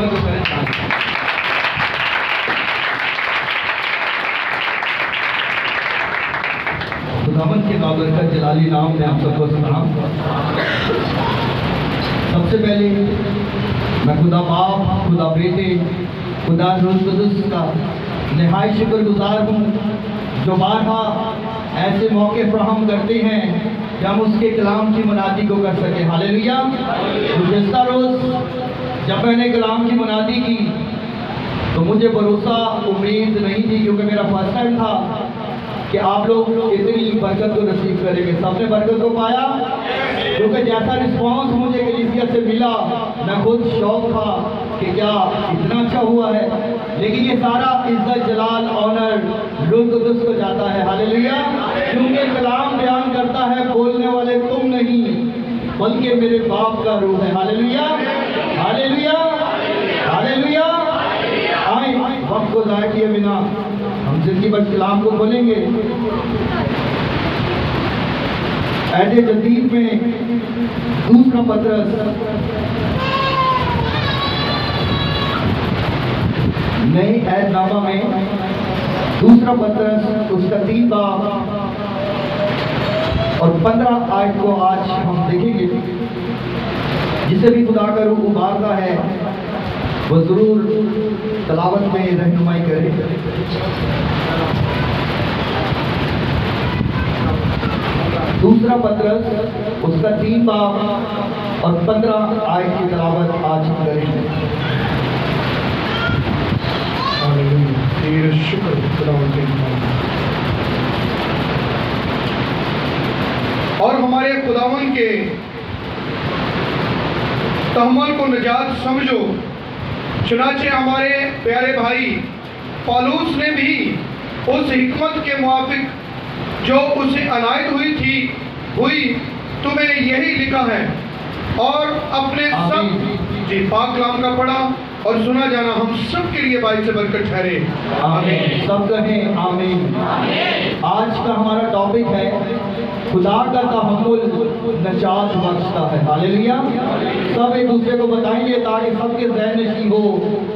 दोनों को करें शामिल। खुदावंद के बाबरकत जलाली नाम में आप सबको सलाम। सबसे पहले मैं खुदा बाप, खुदा बेटे, खुदा रूह कुदुस का निहायत शुक्रगुजार हूँ जो बारहा ऐसे मौके फ्राहम करते हैं कि हम उसके कलाम की मुनादी को कर सकें। हालेलुया। गुज़श्ता रोज़ जब मैंने कलाम की मुनादी की तो मुझे भरोसा उम्मीद नहीं थी, क्योंकि मेरा फर्स्ट टाइम था कि आप लोग इतनी बरकत को नसीब करेंगे। सबने बरकत को पाया, क्योंकि जैसा रिस्पॉन्स मुझे कलीसिया से मिला मैं खुद शौक था कि क्या इतना अच्छा हुआ है। लेकिन ये सारा इज्जत, जलाल, ऑनर रूह कुदुस को जाता है। हालेलुया। क्योंकि कलाम बयान करता है बोलने वाले तुम नहीं बल्कि मेरे बाप का रूह है। Hallelujah, hallelujah, hallelujah. आए वक्त को ज़ाया किए बिना हम जिंदगी भर कलाम को खोलेंगे। ऐदे जदीद में दूसरा पत्रस नए ऐदनामा में दूसरा पत्रस उसका 3 बाब और 15 आयत को आज हम देखेंगे। जिसे भी खुदा का रूह उबारता है वो जरूर तलावत में रहनुमाई करे। दूसरा पत्रस उसका 3 बाब और 15 आयत की तलावत आज हम करेंगे। शुक्र और हमारे खुदावन के तहम्मुल को निजात समझो। चुनाचे हमारे प्यारे भाई पौलुस ने भी उस हिकमत के मुआफिक जो उसे अनायत हुई तुम्हें यही लिखा है और अपने सब पाक कलाम का पढ़ा और सुना जाना हम सब के लिए बाइस से बरकत ठहरे। आमीन। सब कहें आमीन। आज का हमारा टॉपिक है खुदा का तहम्मुल निजात बख्शता है। हालेलुया। सब एक दूसरे को बताएंगे ताकि सबके ज़हन नशीं हो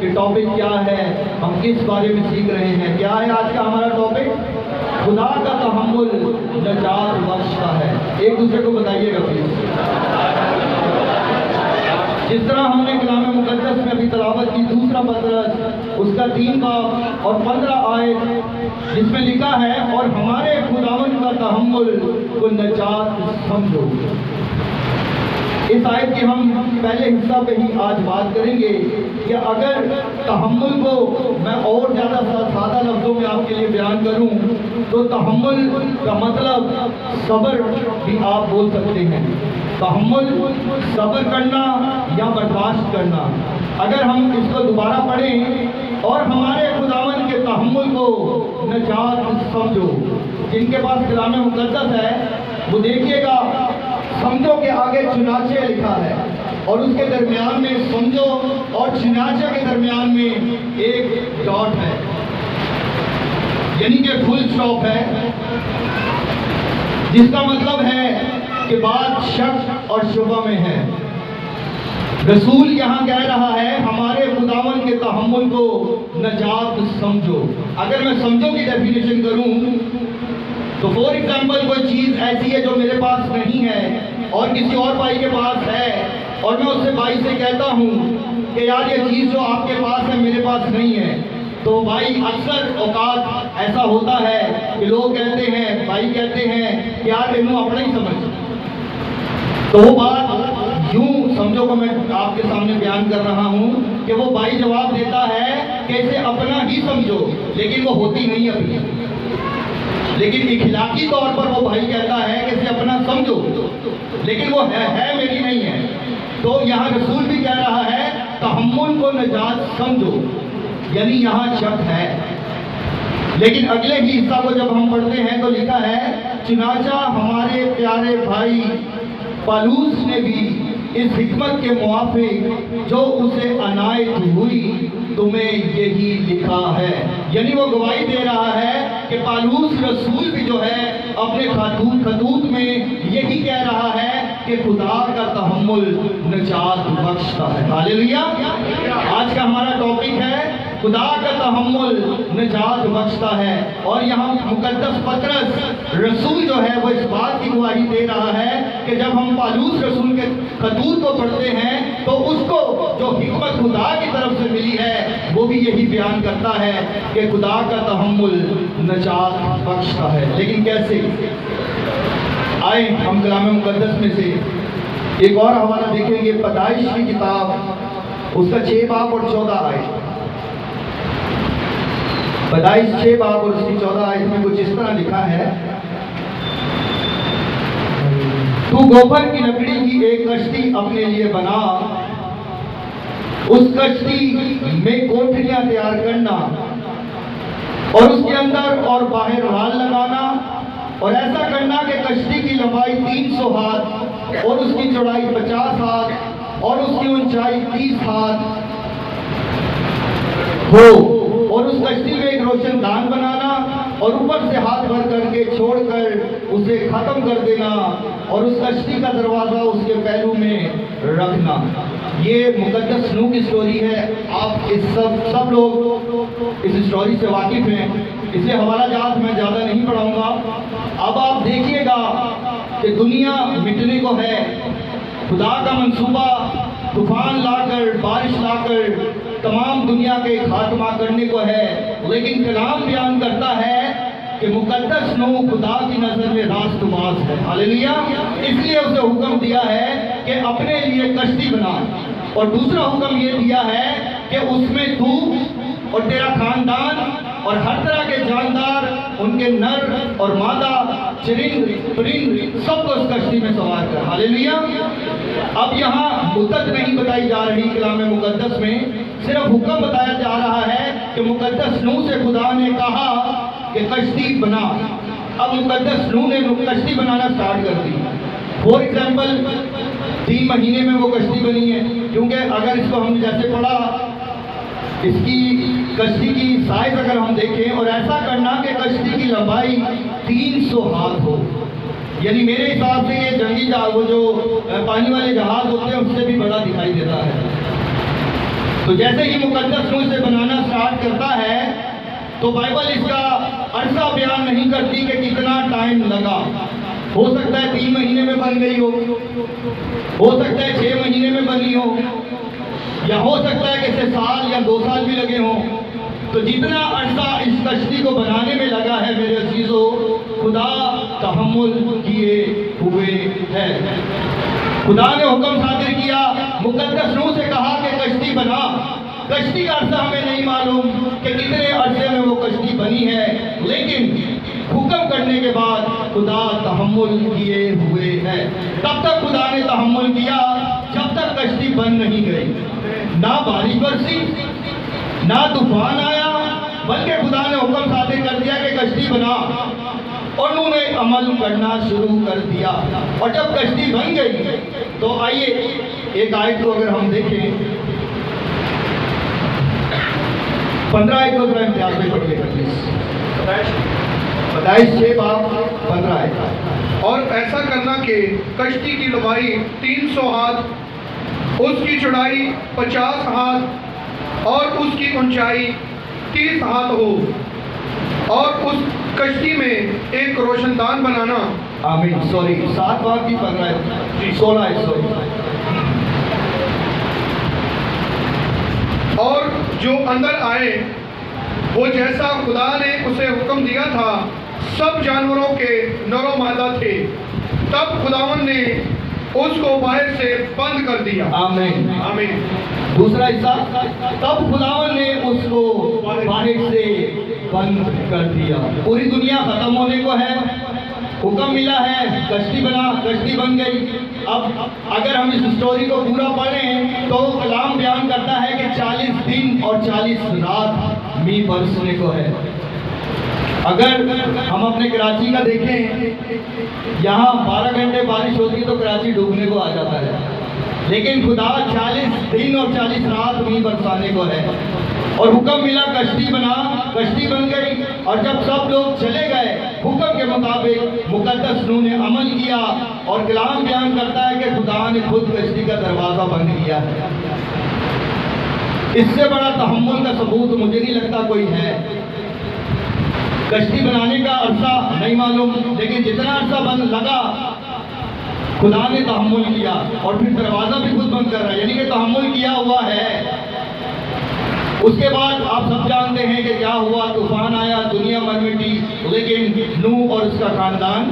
कि टॉपिक क्या है, हम किस बारे में सीख रहे हैं। क्या है आज का हमारा टॉपिक? खुदा का तहम्मुल निजात बख्शता है। एक दूसरे को बताइएगा प्लीज। जिस तरह हमने कलाम मुकद्दस में अभी तलावत की दूसरा पत्रस उसका 3 बाब और 15 आयत जिसमें लिखा है और हमारे खुदावंद का तहम्मुल को निजात समझो। इस आयत के हम पहले हिस्सा पे ही आज बात करेंगे कि अगर तहम्मुल को मैं और ज़्यादा सादा लफ्ज़ों में आपके लिए बयान करूं तो तहम्मुल का मतलब सब्र भी आप बोल सकते हैं। तहम्मुल सब्र करना या बर्दाश्त करना। अगर हम इसको दोबारा पढ़ें और हमारे खुदावन के तहम्मुल को निजात समझो। जिनके पास कलाम मुकद्दस है वो देखिएगा, समझो के आगे चुनाचे लिखा है और उसके दरमियान में समझो और चुनाचे के दरमियान में एक डॉट है, यानी कि फुल स्टॉप है, जिसका मतलब है कि बात शक और शुबा में है। रसूल यहाँ कह रहा है हमारे खुदावन के तहम्मुल को निजात समझो। अगर मैं समझो की डेफिनेशन करूं तो फॉर एग्जाम्पल कोई चीज़ ऐसी है जो मेरे पास नहीं है और किसी और भाई के पास है और मैं उससे भाई से कहता हूँ कि यार ये चीज़ जो आपके पास है मेरे पास नहीं है, तो भाई अक्सर औकात ऐसा होता है कि लोग कहते हैं, भाई कहते हैं कि यार इन्हों अपना ही समझ। तो वो बात यूं समझो को मैं आपके सामने बयान कर रहा हूँ कि वो भाई जवाब देता है कि इसे अपना ही समझो, लेकिन वो होती नहीं अपनी। लेकिन इखलाकी तौर पर वो भाई कहता है कि इसे अपना समझो, लेकिन वो है मेरी नहीं है। तो यहाँ रसूल भी कह रहा है तहम्मुल को निजात समझो, यानी यहाँ शक है। लेकिन अगले ही हिस्सा को जब हम पढ़ते हैं तो लिखा है चुनाचा हमारे प्यारे भाई पौलुस ने भी इस हिकमत के मुआफिक जो उसे अनायत हुई तुम्हें यही लिखा है। यानी वो गवाही दे रहा है कि पालूस रसूल भी जो है अपने खतूत में यही कह रहा है कि खुदा का तहम्मुल निजात बख्शता है। हालेलुया। आज का हमारा टॉपिक है खुदा का तहम्मुल निजात बख्शता है। और यहाँ मुकद्दस पतरस रसूल जो है वो इस बात की गवाही दे रहा है कि जब हम पालूस रसूल के खतूत को पढ़ते हैं तो उसको जो हिकमत खुदा की तरफ से मिली है वो भी यही बयान करता है कि खुदा का तहम्मुल निजात बख्शता है। लेकिन कैसे? आए हम कलाम मुकद्दस में से एक और हवाला देखेंगे, पैदाइश की किताब उसका 6 बाब और 14 आयत। पैदाइश 6 बाब और उसकी 14 आयत में कुछ इस तरह लिखा है, तू गोबर की लकड़ी की एक कश्ती अपने लिए बना, उस कश्ती में कोठरियां तैयार करना और उसके अंदर और बाहर राल लगाना और ऐसा करना कि कश्ती की लंबाई 300 हाथ और उसकी चौड़ाई 50 हाथ और उसकी ऊंचाई 30 हाथ हो और उस कश्ती में एक रोशनदान बनाना और ऊपर से हाथ भर करके छोड़कर उसे खत्म कर देना और उस कश्ती का दरवाजा उसके पहलू में रखना। ये मुकद्दस नूह की स्टोरी है। आप इस सब लोग इस स्टोरी से वाकिफ हैं, इसलिए हवाला जात मैं ज़्यादा नहीं पढ़ाऊंगा। अब आप देखिएगा कि दुनिया मिटने को है, खुदा का मंसूबा तूफान लाकर बारिश लाकर तमाम दुनिया के खात्मा करने को है, लेकिन कलाम बयान करता है कि मुकद्दस नूह खुदा की नज़र में रास्तबाज है। हालेलुया। इसलिए उसे हुक्म दिया है कि अपने लिए कश्ती बना और दूसरा हुक्म ये दिया है कि उसमें तू और तेरा खानदान और हर तरह के जानदार, उनके नर और मादा, चरिंद परिंद सबको उस कश्ती में सवार कर। हालेलुया। अब यहाँ मुद्दत नहीं बताई जा रही कलाम मुकद्दस में, सिर्फ हुक्म बताया जा रहा है कि मुकद्दस नूह से खुदा ने कहा कि कश्ती बना। अब मुकद्दस नूह ने कश्ती बनाना स्टार्ट कर दी। फॉर एग्जाम्पल 3 महीने में वो कश्ती बनी है, क्योंकि अगर इसको हम जैसे पढ़ा, इसकी कश्ती की साइज अगर हम देखें और ऐसा करना कि कश्ती की लंबाई 300 हाथ हो, यानी मेरे हिसाब से ये जंगी जहाज, वो जो पानी वाले जहाज होते हैं उससे भी बड़ा दिखाई देता है। तो जैसे ही मुकद्दस नूह से बनाना स्टार्ट करता है तो बाइबल इसका अरसा बयान नहीं करती कि कितना टाइम लगा। हो सकता है 3 महीने में बन गई हो सकता है 6 महीने में बनी हो, या हो सकता है कि इसे साल या 2 साल भी लगे हों। तो जितना अरसा इस कश्ती को बनाने में लगा है मेरे अजीजों, खुदा तहम्मुल किए हुए है। खुदा ने हुक्म सादिर किया, मुकद्दस नूह से कहा कि कश्ती बना। कश्ती का अरसा हमें नहीं मालूम कि कितने अरसे में वो कश्ती बनी है, लेकिन हुक्म करने के बाद खुदा तहम्मुल किए हुए है। तब तक खुदा ने तहम्मुल किया जब तक कश्ती बन नहीं गई। ना बारिश बरसी, ना तूफान आया, बल्कि खुदा ने हुक्म सादिर कर दिया कि कश्ती बना और नूह ने अमल करना शुरू कर दिया। और जब कश्ती बन गई तो आइए एक आयत को अगर हम देखें, 15 आयत को जरा ध्यान से पढ़िएगा प्लीज। पैदाइश 6 बाब 15 आयत। और ऐसा करना कि कश्ती की लंबाई 300 हाथ, उसकी चौड़ाई 50 हाथ और उसकी ऊंचाई 30 हाथ हो, और उस कश्ती में एक रोशनदान बनाना। आमीन। सॉरी 7 बाब की 15 आयत, 16 आयत सॉरी। और जो अंदर आए वो जैसा खुदा ने उसे हुक्म दिया था, सब जानवरों के नरो मादा थे। तब खुदावन ने उसको बाहर से बंद कर दिया। आमीन। आमीन। दूसरा हिस्सा, तब खुदावन ने उसको बाहर से बंद कर दिया। पूरी दुनिया खत्म होने को है, हुक्म मिला है कश्ती बना, कश्ती बन गई। अब अगर हम इस स्टोरी को पूरा पढ़ें तो कलाम बयान करता है कि 40 दिन और 40 रात मींह बरसने को है। अगर हम अपने कराची का देखें, यहाँ 12 घंटे बारिश होती है तो कराची डूबने को आ जाता है। लेकिन खुदा 40 दिन और 40 रात नहीं बरसाने को है। और हुक्म मिला कश्ती बना, कश्ती बन गई। और जब सब लोग चले गए हुक्म के मुताबिक मुकद्दस नूह ने अमल किया। और कलाम बयान करता है कि खुदा ने खुद कश्ती का दरवाज़ा बंद किया है। इससे बड़ा तहम्मुल का सबूत मुझे नहीं लगता कोई है। कश्ती बनाने का अरसा नहीं मालूम, लेकिन जितना अरसा बंद लगा खुदा ने तहम्मुल किया। और फिर दरवाज़ा भी खुद बंद कर रहा है, यानी कि तहम्मुल किया हुआ है। उसके बाद आप सब जानते हैं कि क्या हुआ, तूफान आया, दुनिया मर मिटी, लेकिन नूह और उसका खानदान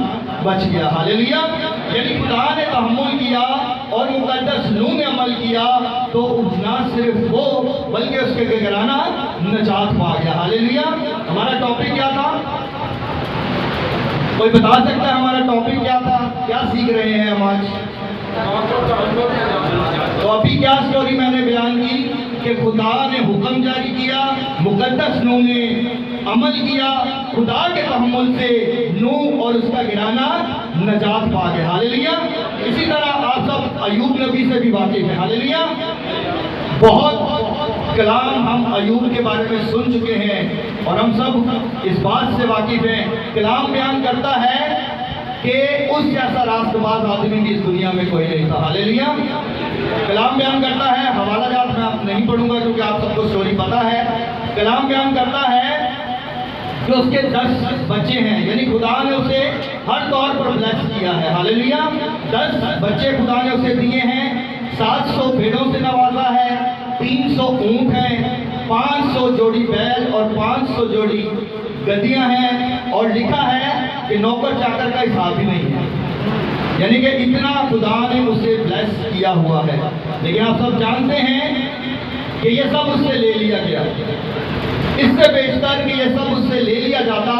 बच गया। हालेलुया। यानी खुदा ने तहम्मुल किया और मुकद्दस नूह ने अमल किया, तो ना सिर्फ वो बल्कि उसके घराना नजात पा गया। हालेलुया। हमारा टॉपिक क्या था? कोई बता सकता है हमारा टॉपिक क्या था? क्या सीख रहे हैं हम आज? तो अभी क्या स्टोरी मैंने बयान की कि खुदा ने हुक्म जारी किया, मुकद्दस नूह ने अमल किया, खुदा के तहम्मुल से नूह और उसका घराना नजात पा गया। हालेलुया। इसी तरह आप सब अय्यूब नबी से भी वाकिफ हैं। हालेलुया। बहुत कलाम हम अय्यूब के बारे में सुन चुके हैं और हम सब इस बात से वाकिफ हैं। कलाम बयान करता है कि उस जैसा रास्तबाज आदमी भी इस दुनिया में कोई नहीं था। हालेलुया। कलाम बयान करता है, हवाला जात मैं आप नहीं पढ़ूंगा क्योंकि आप सबको स्टोरी पता है। कलाम बयान करता है कि उसके 10 बच्चे हैं, यानी खुदा ने उसे हर तौर पर ब्लेस किया है। हालेलुया। 10 बच्चे खुदा ने उसे दिए हैं, 700 भेड़ों से नवाजा है, 300 ऊंट हैं, 500 जोड़ी बैल और 500 जोड़ी गद्दियां हैं। और लिखा है कि नौकर चाकर का हिसाब ही नहीं है, यानी कि इतना खुदा ने उसे ब्लेस किया हुआ है। लेकिन आप सब जानते हैं कि ये सब उससे ले लिया गया। इससे बेशतर कि ये सब उससे ले लिया जाता,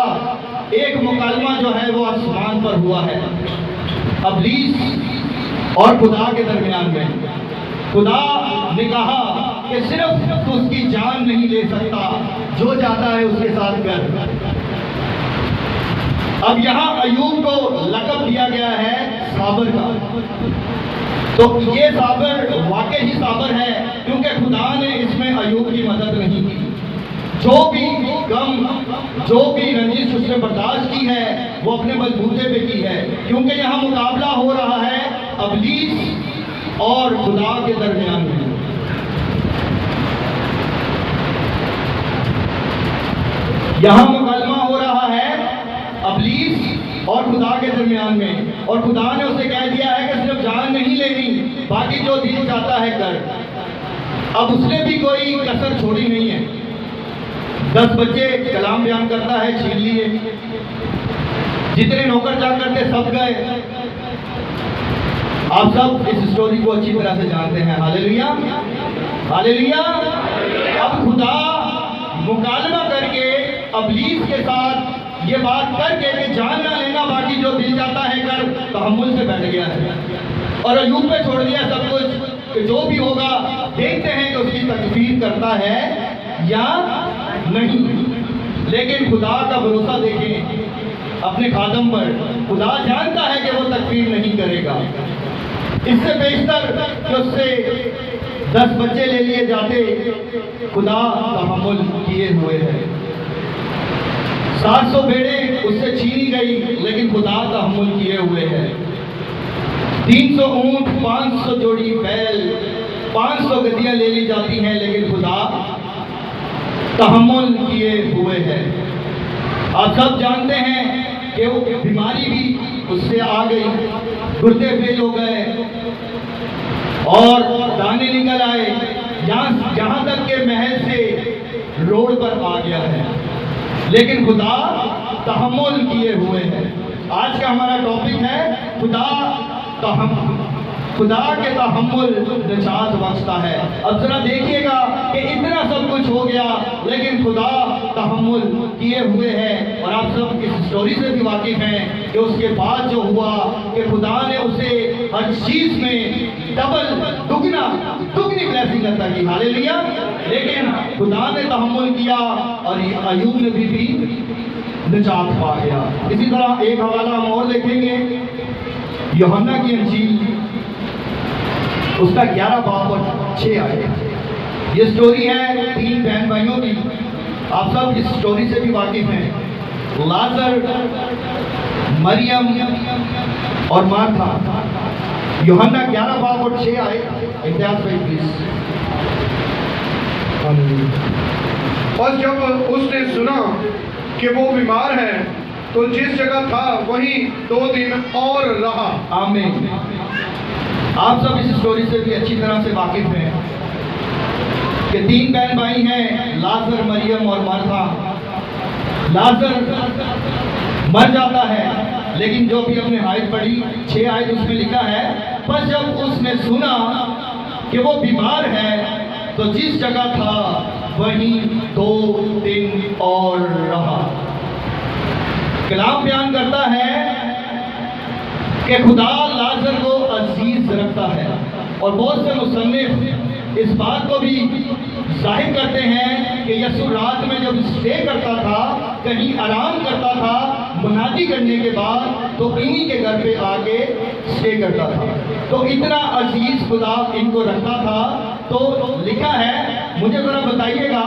एक मुकालमा जो है वो आसमान पर हुआ है इब्लीस और खुदा के दरमियान में। खुदा ने कहा कि सिर्फ तू उसकी जान नहीं ले सकता, जो चाहता है उसके साथ कर। अब यहाँ अय्यूब को लक़ब दिया गया है साबर का। तो ये साबर वाकई ही साबर है, क्योंकि खुदा ने इसमें अय्यूब की मदद नहीं की। जो भी गम, जो भी रंजिश उसने बर्दाश्त की है वो अपने बलबूते पे की है, क्योंकि यहाँ मुकाबला हो रहा है इब्लीस और खुदा के दरमियान में। यहाँ मुकालमा हो रहा है इब्लीस और खुदा के दरमियान में। और खुदा ने उसे कह दिया है कि सिर्फ जान नहीं लेनी, बाकी जो दिल चाहता है कर। अब उसने भी कोई कसर छोड़ी नहीं है। 10 बच्चे कलाम बयान करता है छीन लिए, जितने नौकर चाकर थे सब गए। आप सब इस स्टोरी को अच्छी तरह से जानते हैं। हालेलुया। हालेलुया। अब खुदा मुकालमा करके इब्लीस के साथ ये बात करके कि जान ना लेना, बाकी जो दिल चाहता है कर, तहम्मुल से बैठ गया है और अय्यूब पे छोड़ दिया सब कुछ कि जो भी होगा देखते हैं कि उसकी तकफीर करता है या नहीं। लेकिन खुदा का भरोसा देखें अपने खादम पर, खुदा जानता है कि वो तकफीर नहीं करेगा। इससे बेशतर कि उससे 10 बच्चे ले लिए जाते, खुदा तहम्मुल किए हुए है। 700 भेड़ें उससे छीनी गई, लेकिन खुदा तहम्मुल किए हुए है। 300 ऊंट, 500 जोड़ी बैल, 500 गद्दियां ले ली जाती हैं, लेकिन खुदा तहम्मुल किए हुए है। आप सब जानते हैं कि वो बीमारी भी उससे आ गई, गुर्दे फेल हो गए और दाने निकल आए, यहाँ तक के महल से रोड पर आ गया है, लेकिन खुदा तहम्मुल किए हुए है। आज का हमारा टॉपिक है खुदा के तहम्मुल निजात बख्शता है। अब जरा देखिएगा कि इतना सब कुछ हो गया, लेकिन खुदा तहम्मुल किए हुए है। और आप सब इस स्टोरी से भी वाकिफ हैं कि उसके बाद जो हुआ कि खुदा ने उसे हर चीज में डबल दुगनी ब्लेसिंग अता की। हालेलुया। लेकिन खुदा ने तहम्मुल किया और अय्यूब नबी भी निजात पा गया। इसी तरह एक हवाला हम और देखेंगे, यूहन्ना की इंजील उसका 11 बाब और 6 आयत। ये स्टोरी है 3 बहन भाइयों की। आप सब इस स्टोरी से भी वाकिफ हैं। लाजर, मरियम और मार्था। यूहन्ना 11 बाब और 6 आयत। इतिहास में 20। और जब उसने सुना कि वो बीमार है तो जिस जगह था वहीं 2 दिन और रहा। आमीन। आप सब इस स्टोरी से भी अच्छी तरह से वाकिफ हैं कि 3 बहन भाई हैं, लाजर, मरियम और मार्था। लाजर मर जाता है, लेकिन जो भी हमने आयत पढ़ी 6 आयत उसमें लिखा है, पर जब उसने सुना कि वो बीमार है तो जिस जगह था वहीं 2 दिन और रहा। कलाम बयान करता है कि खुदा लाजर को अजीज रखता है। और बहुत से मुसन्निफ इस बात को भी जाहिर करते हैं कि यीशु रात में जब स्टे करता था, कहीं आराम करता था, मुनादी करने के बाद तो इन्हीं के घर पे आके स्टे करता था। तो इतना अजीज खुदा इनको रखता था। तो लिखा है, मुझे ज़रा बताइएगा,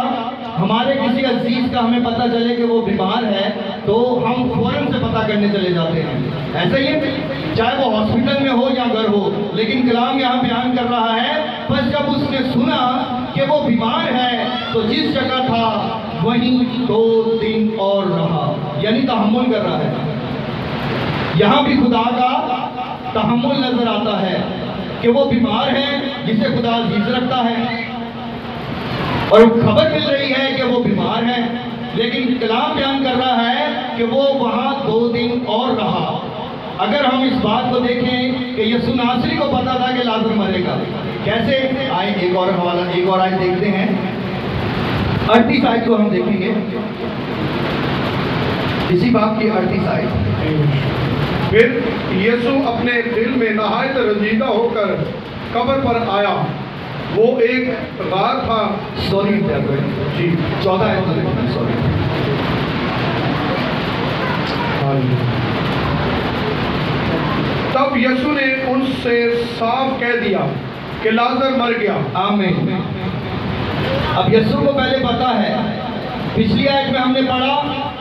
हमारे किसी अजीज का हमें पता चले कि वो बीमार है तो हम फौरन से पता करने चले जाते हैं। ऐसा ही है, चाहे वो हॉस्पिटल में हो या घर हो। लेकिन कलाम यहाँ बयान कर रहा है, बस जब उसने सुना कि वो बीमार है तो जिस जगह था वहीं 2 दिन और रहा, यानी तहम्मुल कर रहा है। यहाँ भी खुदा का तहम्मुल नजर आता है कि वो बीमार है जिसे खुदा अजीज रखता है, और खबर मिल रही है कि वो बीमार है, लेकिन कलाम बयान कर रहा है कि वो वहाँ 2 दिन और रहा। अगर हम इस बात को देखें कि यीशु नासरी को पता था कि लाजर मरेगा, कैसे आए, एक और हवाला, एक और आयत देखते हैं। 38 आयत को हम देखेंगे, इसी बात की 38 आयत। फिर यीशु अपने दिल में नहायत रंजीदा होकर कब्र पर आया। वो एक गार था। सॉरी जी, 14 आयत, सॉरी। तब यीशु ने उनसे साफ कह दिया कि लाजर मर गया। आमीन। अब यीशु को पहले पता है, पिछली आयत में हमने पढ़ा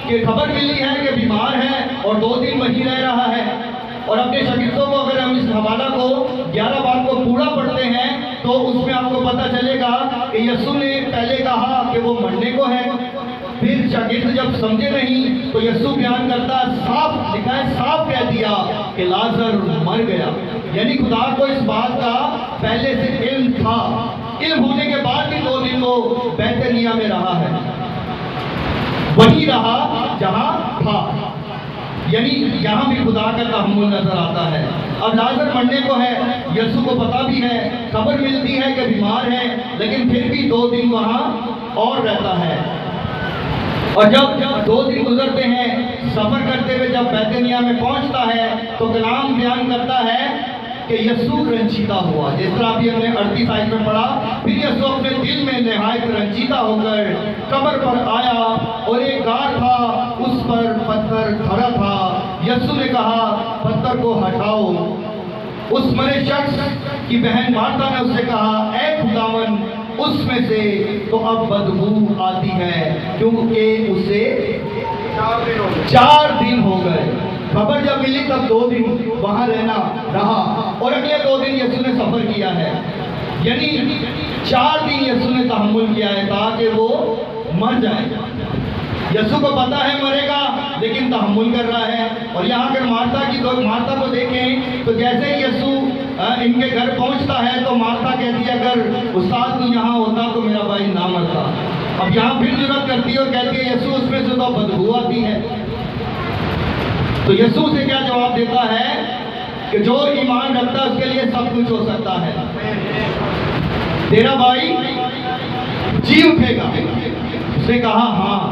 कि खबर मिली है कि बीमार है और 2 दिन वहीं रह रहा है। और अपने शागिर्दों को अगर हम इस हवाला को 11 बार को पूरा पढ़ते हैं तो उसमें आपको पता चलेगा कि यीशु ने पहले कहा कि वो मरने को है। फिर शागिर्द जब समझे नहीं तो यीशु बयान करता, साफ लिखा है, साफ कह दिया कि लाजर मर गया। यानी खुदा को इस बात का पहले से इल्म था। इल्म होने के बाद भी 2 दिन वो बैतनिया में रहा है, वहीं रहा जहां था। यानी यहाँ भी खुदा का तहम्मुल नजर आता है। अब लाजर मरने को है, यीशु को पता भी है, खबर मिलती है कि बीमार है, लेकिन फिर भी 2 दिन वहाँ और रहता है। और जब 2 दिन गुजरते हैं, सफर करते हुए जब बैतनिया में पहुंचता है तो कलाम बयान करता है कि यीशु रंजीदा हुआ। जिस तरह अभी हमने 38 आयत में पढ़ा, फिर यीशु अपने दिल में निहायत रंजीदा होकर कब्र पर आया और एक गार था, उस पर पत्थर धरा था। यीशु ने कहा, पत्थर को हटाओ। उस मरे शख्स की बहन मार्था ने उससे कहा, ऐ खुदावन, उसमें से तो अब बदबू आती है क्योंकि उसे 4 दिन हो गए। खबर जब मिली तब 2 दिन वहां रहना रहा और अगले 2 दिन यीशु ने सफर किया है। यानी 4 दिन यीशु ने तहम्मुल किया है ताकि वो मर जाए। यीशु को पता है मरेगा, लेकिन तहम्मुल कर रहा है। और यहाँ अगर मार्था को देखें तो जैसे ही यीशु इनके घर पहुँचता है तो मार्था कहती है, अगर उस्ताद तू यहाँ होता तो मेरा भाई ना मरता। अब यहाँ फिर जुर्रत करती है और कहती है, यीशु उसमें से तो बदबू आती है। तो यीशु से क्या जवाब देता है कि जो ईमान रखता है उसके लिए सब कुछ हो सकता है। तेरा भाई जी उठेगा। उसने कहा, हाँ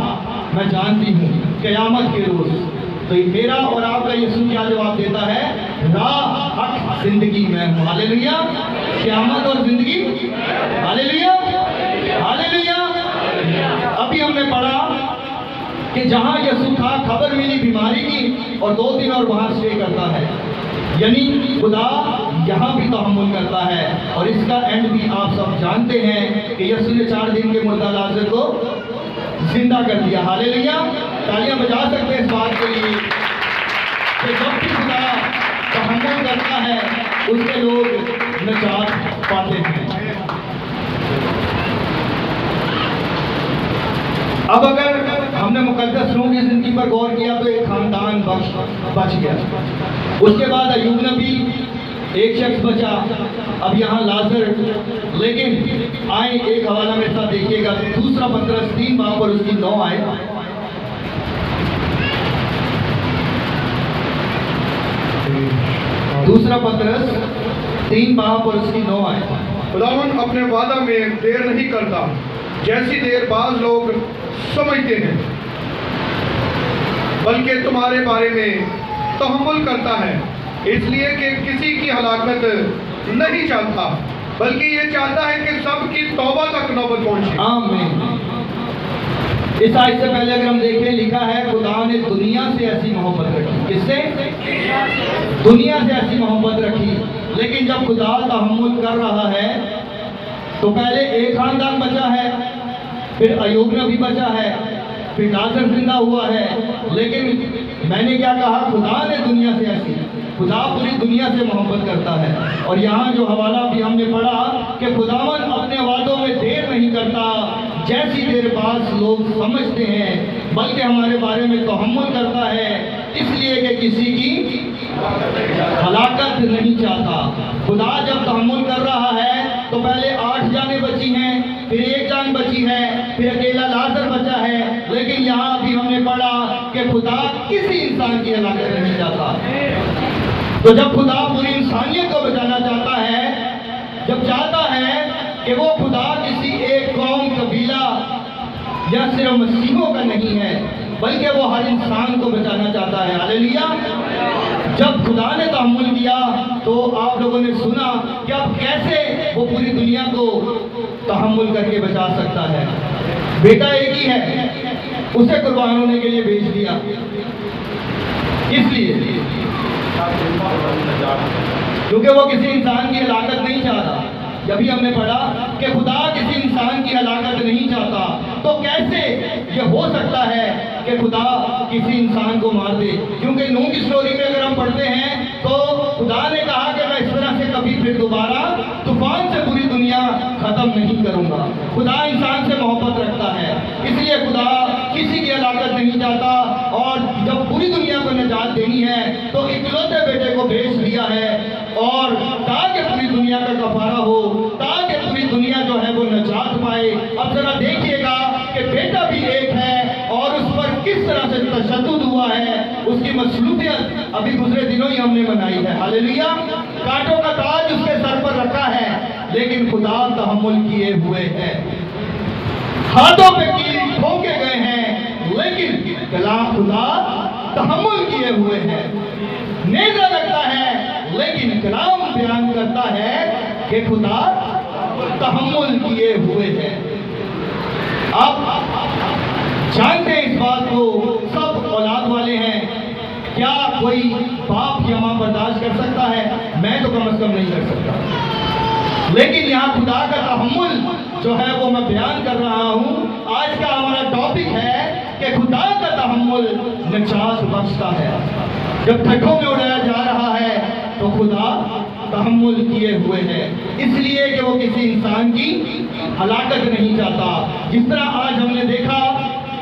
मैं जानती हूँ, क़यामत के रोज। तो मेरा और आपका यीशु क्या जवाब देता है, राह, हक, जिंदगी मैं हूँ। हालेलुया। क़यामत और जिंदगी, हालेलुया, हालेलुया। अभी हमने पढ़ा कि जहाँ यीशु था, खबर मिली बीमारी की और 2 दिन और वहाँ स्टे करता है। यानी खुदा यहाँ भी तहम्मुल करता है। और इसका एंड भी आप सब जानते हैं कि यीशु ने 4 दिन के मुर्दा लाज़र को जिंदा कर दिया। हालेलुया, तालियां बजा सकते हैं इस बात के लिए कि जब भी खुदा तहम्मुल करता है उसके लोग निजात पाते हैं। अब अगर हमने मुकद्दस रूह की जिंदगी पर गौर किया तो एक खानदान बच गया। उसके बाद अय्यूब नबी, एक शख्स बचा, अब यहाँ लाजर। लेकिन आए एक हवाला मेरे साथ देखिएगा, दूसरा पतरस 3 बाब और उसकी 9 आए। दूसरा पतरस 3 बाब और उसकी 9 आए। खुदावन अपने वादा में देर नहीं करता, जैसी देर बाज लोग समझते हैं, बल्कि तुम्हारे बारे में तहम्मुल करता है, इसलिए कि किसी की हलाकत नहीं चाहता, बल्कि ये चाहता है कि सबकी तौबा तक नौबत पहुंचे। आमीन। इस आयत से पहले अगर हम देखें, लिखा है खुदा ने दुनिया से ऐसी मोहब्बत रखी। किससे? दुनिया से ऐसी मोहब्बत रखी। लेकिन जब खुदा तहम्मुल कर रहा है तो पहले एक खानदान बचा है, फिर अय्यूब नबी बचा है, फिर लाजर जिंदा हुआ है। लेकिन मैंने क्या कहा, खुदा ने दुनिया से ऐसी, खुदा पूरी दुनिया से मोहब्बत करता है। और यहाँ जो हवाला भी हमने पढ़ा कि खुदावन अपने वादों में देर नहीं करता, जैसी देर बाज लोग समझते हैं, बल्कि हमारे बारे में तहम्मुल करता है, इसलिए कि किसी की हलाकत नहीं चाहता। खुदा जब तहम्मुल कर रहा है तो पहले 8 जानें बची हैं, फिर 1 जान बची है, फिर अकेला लाजर बचा है। लेकिन यहाँ भी हमने पढ़ा कि खुदा किसी इंसान की हलाकत नहीं चाहता। तो जब खुदा पूरी इंसानियत को बचाना चाहता है, जब चाहता है कि वो खुदा किसी एक कौम, कबीला या सिर्फ मसीहों का नहीं है, बल्कि वो हर इंसान को बचाना चाहता है। हालेलुया। जब खुदा ने तहम्मुल किया तो आप लोगों ने सुना कि अब कैसे वो पूरी दुनिया को तहम्मुल करके बचा सकता है। बेटा एक ही है, उसे कुर्बान होने के लिए भेज दिया। इसलिए क्योंकि वो किसी इंसान की हलाकत नहीं चाहता। जब भी हमने पढ़ा कि खुदा किसी इंसान की हलाकत नहीं चाहता, तो कैसे ये हो सकता है कि खुदा किसी इंसान को मार दे? क्योंकि नूह की स्टोरी में अगर हम पढ़ते हैं तो खुदा ने कहा कि मैं इस तरह से कभी फिर दोबारा तूफान से पूरी दुनिया खत्म नहीं करूंगा। खुदा इंसान से मोहब्बत रखता है, इसलिए खुदा किसी की हलाकत नहीं चाहता। और जब पूरी दुनिया को निजात देनी है तो इकलौते बेटे को भेज दिया है, और ताकि पूरी दुनिया का कफारा हो, ताकि पूरी दुनिया जो है वो निजात पाए। अब जरा देखिएगा कि बेटा भी एक है और उस पर किस तरह से तशद्दुद हुआ है, उसकी मसलूबियत अभी गुजरे दिनों ही हमने मनाई है। हालेलुया। कांटों का ताज उसके सर पर रखा है, लेकिन खुदा तहम्मुल किए हुए है। हाथों पे कील ठोके गए हैं, लेकिन कलाम खुदा तहम्मुल किए हुए हैं। नेज़ा लगता है, लेकिन कलाम बयान करता है कि खुदा तहम्मुल किए हुए हैं। आप जानते हैं इस बात को, सब औलाद वाले हैं। क्या कोई बाप या मां बर्दाश्त कर सकता है? मैं तो कम से कम नहीं कर सकता। लेकिन यहाँ खुदा का तहम्मुल जो है वो मैं बयान कर रहा हूँ। आज का हमारा टॉपिक है कि खुदा का तहम्मुल निजात बख्शता है। जब ठट्ठों में उड़ाया जा रहा है तो खुदा तहम्मुल किए हुए हैं, इसलिए कि वो किसी इंसान की हलाकत नहीं चाहता। जिस तरह आज हमने देखा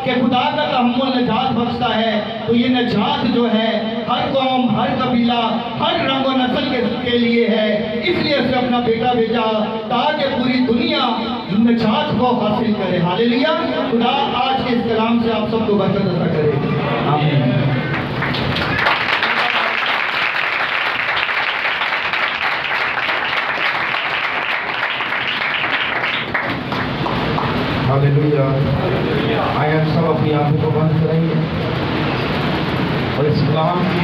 कि खुदा का तहम्मुल निजात बख्शता है, तो ये निजात जो है हर कौम, हर कबीला, हर रंग और नस्ल के लिए है। इसलिए उसने अपना बेटा भेजा ताकि पूरी दुनिया निजात को हासिल करे। हालेलुया। खुदा आज के इस कलाम से आप सबको बरकत अता करे। आमीन। हालेलुया। आइए सब अपनी आंखों को बंद करेंगे और इस कलाम